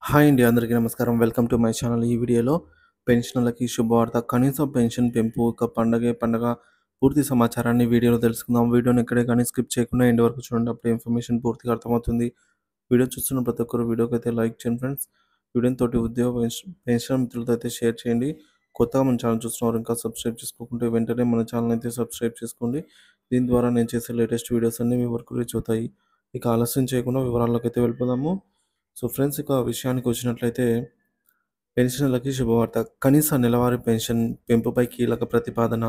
Hi అండి. అందరికీ నమస్కారం. Welcome to my channel. ఈ వీడియోలో పెన్షనర్లకి శుభవార్త. కనీస పెన్షన్ పెంపు ఒక పండగే పండగ. పూర్తి సమాచారాన్ని వీడియోలో తెలుసుకుందాం. వీడియోని ఎక్కడే కానీ స్కిప్ చేయకుండా ఎండ్ వరకు చూడండి. అప్పుడు ఇన్ఫర్మేషన్ పూర్తిగా అర్థమవుతుంది. వీడియో చూస్తున్న ప్రతి ఒక్కరు వీడియోకి అయితే లైక్ చేయండి ఫ్రెండ్స్. వీడియోని తోటి ఉద్యోగ పెన్షన్ మిత్రులతో అయితే షేర్ చేయండి. కొత్తగా మన ఛానల్ చూస్తున్నవారు ఇంకా సబ్స్క్రైబ్ చేసుకోకుంటే వెంటనే మన ఛానల్ అయితే సబ్స్క్రైబ్ చేసుకోండి. దీని ద్వారా నేను చేసే లేటెస్ట్ వీడియోస్ అన్నీ మీ వరకు రీచ్ అవుతాయి. ఇక ఆలస్యం చేయకుండా వివరాల్లోకి అయితే వెళ్ళిపోదాము. సో ఫ్రెండ్స్, ఇక విషయానికి వచ్చినట్లయితే పెన్షనర్లకి శుభవార్త. కనీస నెలవారీ పెన్షన్ పెంపుపై కీలక ప్రతిపాదన.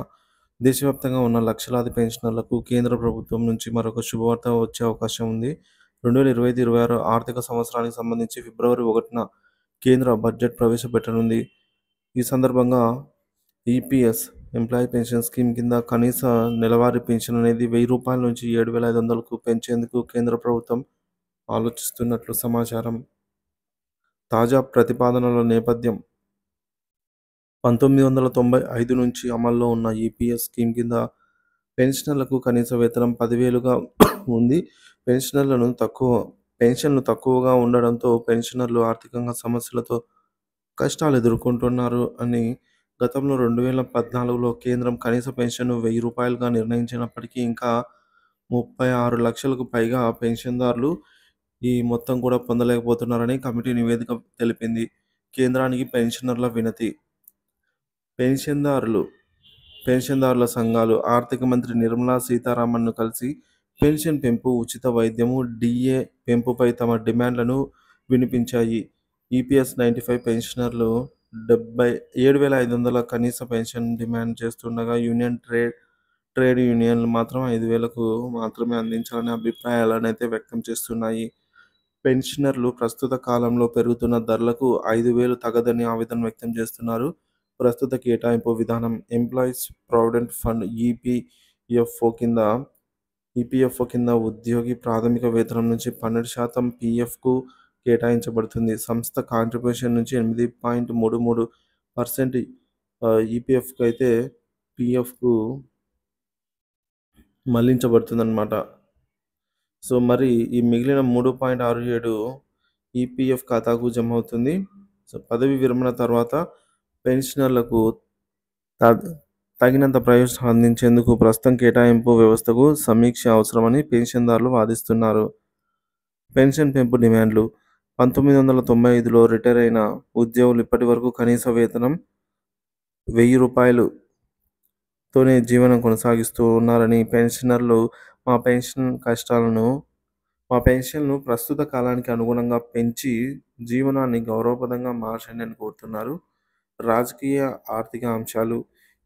దేశవ్యాప్తంగా ఉన్న లక్షలాది పెన్షనర్లకు కేంద్ర ప్రభుత్వం నుంచి మరొక శుభవార్త వచ్చే అవకాశం ఉంది. 2025-26 ఆర్థిక సంవత్సరానికి సంబంధించి ఫిబ్రవరి 1న కేంద్ర బడ్జెట్ ప్రవేశపెట్టనుంది. ఈ సందర్భంగా ఈపీఎస్ ఎంప్లాయీ పెన్షన్ స్కీమ్ కింద కనీస నెలవారీ పెన్షన్ అనేది రూ. 1000 నుంచి 7,500కు పెంచేందుకు కేంద్ర ప్రభుత్వం ఆలోచిస్తున్నట్లు సమాచారం. తాజా ప్రతిపాదనల నేపథ్యం 1995 నుంచి అమల్లో ఉన్న ఈపీఎస్ స్కీమ్ కింద పెన్షనర్లకు కనీస వేతనం 10,000గా ఉంది. పెన్షన్లు తక్కువగా ఉండడంతో పెన్షనర్లు ఆర్థికంగా సమస్యలతో కష్టాలు ఎదుర్కొంటున్నారు అని గతంలో 2014లో కేంద్రం కనీస పెన్షన్ను రూ. 1,000గా నిర్ణయించినప్పటికీ ఇంకా 36 లక్షలకు పైగా పెన్షన్దారులు ఈ మొత్తం కూడా పొందలేకపోతున్నారని కమిటీ నివేదిక తెలిపింది. కేంద్రానికి పెన్షనర్ల వినతి. పెన్షన్దారుల సంఘాలు ఆర్థిక మంత్రి నిర్మలా సీతారామన్ను కలిసి పెన్షన్ పెంపు, ఉచిత వైద్యము, డీఏ పెంపుపై తమ డిమాండ్లను వినిపించాయి. ఈపీఎస్ 95 పెన్షనర్లు 7,500 కనీస పెన్షన్ డిమాండ్ చేస్తుండగా ట్రేడ్ యూనియన్లు మాత్రం 5,000కు మాత్రమే అందించాలనే అభిప్రాయాలనైతే వ్యక్తం చేస్తున్నాయి. పెన్షనర్లు ప్రస్తుత కాలంలో పెరుగుతున్న ధరలకు 5,000 తగదని ఆవేదన వ్యక్తం చేస్తున్నారు. ప్రస్తుత కేటాయింపు విధానం ఎంప్లాయీస్ ప్రావిడెంట్ ఫండ్ ఈపీఎఫ్ఓ కింద ఉద్యోగి ప్రాథమిక వేతనం నుంచి 12% పీఎఫ్కు కేటాయించబడుతుంది. సంస్థ కాంట్రిబ్యూషన్ నుంచి 8.33% ఈపీఎఫ్కు అయితే పీఎఫ్కు మళ్లించబడుతుందన్నమాట. సో మరి ఈ మిగిలిన 3.67 ఈపీఎఫ్ ఖాతాకు జమ అవుతుంది. సో పదవి విరమణ తర్వాత పెన్షనర్లకు తగినంత ప్రయోజనం అందించేందుకు ప్రస్తుతం కేటాయింపు వ్యవస్థకు సమీక్ష అవసరమని పెన్షన్దారులు వాదిస్తున్నారు. పెన్షన్ పెంపు డిమాండ్లు. 1995లో రిటైర్ అయిన ఉద్యోగులు ఇప్పటి వరకు కనీస వేతనం రూ. 1,000తోనే జీవనం కొనసాగిస్తూ ఉన్నారని పెన్షనర్లు మా పెన్షన్ను ప్రస్తుత కాలానికి అనుగుణంగా పెంచి జీవనాన్ని గౌరవప్రదంగా మార్చండి అని కోరుతున్నారు. రాజకీయ, ఆర్థిక అంశాలు.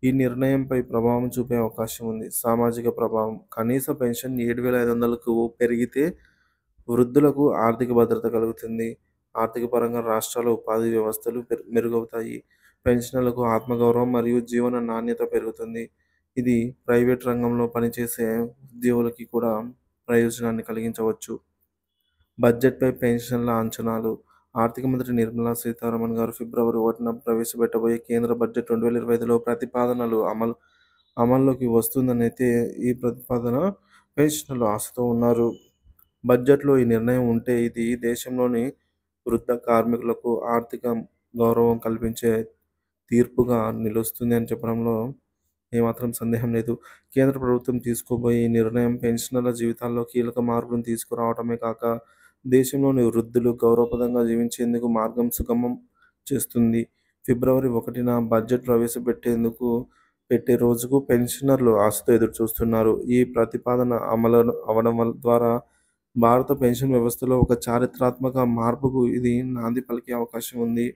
ఈ నిర్ణయంపై ప్రభావం చూపే అవకాశం ఉంది. సామాజిక ప్రభావం. కనీస పెన్షన్ 7,500కు పెరిగితే వృద్ధులకు ఆర్థిక భద్రత కలుగుతుంది. ఆర్థిక పరంగా రాష్ట్రాల ఉపాధి వ్యవస్థలు మెరుగవుతాయి. పెన్షనర్లకు ఆత్మగౌరవం మరియు జీవన నాణ్యత పెరుగుతుంది. ఇది ప్రైవేట్ రంగంలో పనిచేసే ఉద్యోగులకి కూడా ప్రయోజనాన్ని కలిగించవచ్చు. బడ్జెట్పై పెన్షన్ల అంచనాలు. ఆర్థిక మంత్రి నిర్మలా సీతారామన్ గారు ఫిబ్రవరి 1న ప్రవేశపెట్టబోయే కేంద్ర బడ్జెట్ 2025లో ప్రతిపాదనలు అమల్లోకి వస్తుందనైతే ఈ ప్రతిపాదన పెన్షనర్లు ఆశతో ఉన్నారు. బడ్జెట్లో ఈ నిర్ణయం ఉంటే ఇది దేశంలోని వృద్ధ కార్మికులకు ఆర్థిక గౌరవం కల్పించే తీర్పుగా నిలుస్తుంది అని చెప్పడంలో ఏమాత్రం సందేహం లేదు. కేంద్ర ప్రభుత్వం తీసుకోబోయే ఈ నిర్ణయం పెన్షనర్ల జీవితాల్లో కీలక మార్పులను తీసుకురావడమే కాక దేశంలోని వృద్ధులు గౌరవప్రదంగా జీవించేందుకు మార్గం సుగమం చేస్తుంది. ఫిబ్రవరి 1న బడ్జెట్ పెట్టే రోజుకు పెన్షనర్లు ఆశతో ఎదురుచూస్తున్నారు. ఈ ప్రతిపాదన అమలు అవడం ద్వారా భారత పెన్షన్ వ్యవస్థలో ఒక చారిత్రాత్మక మార్పుకు ఇది నాంది పలికే అవకాశం ఉంది.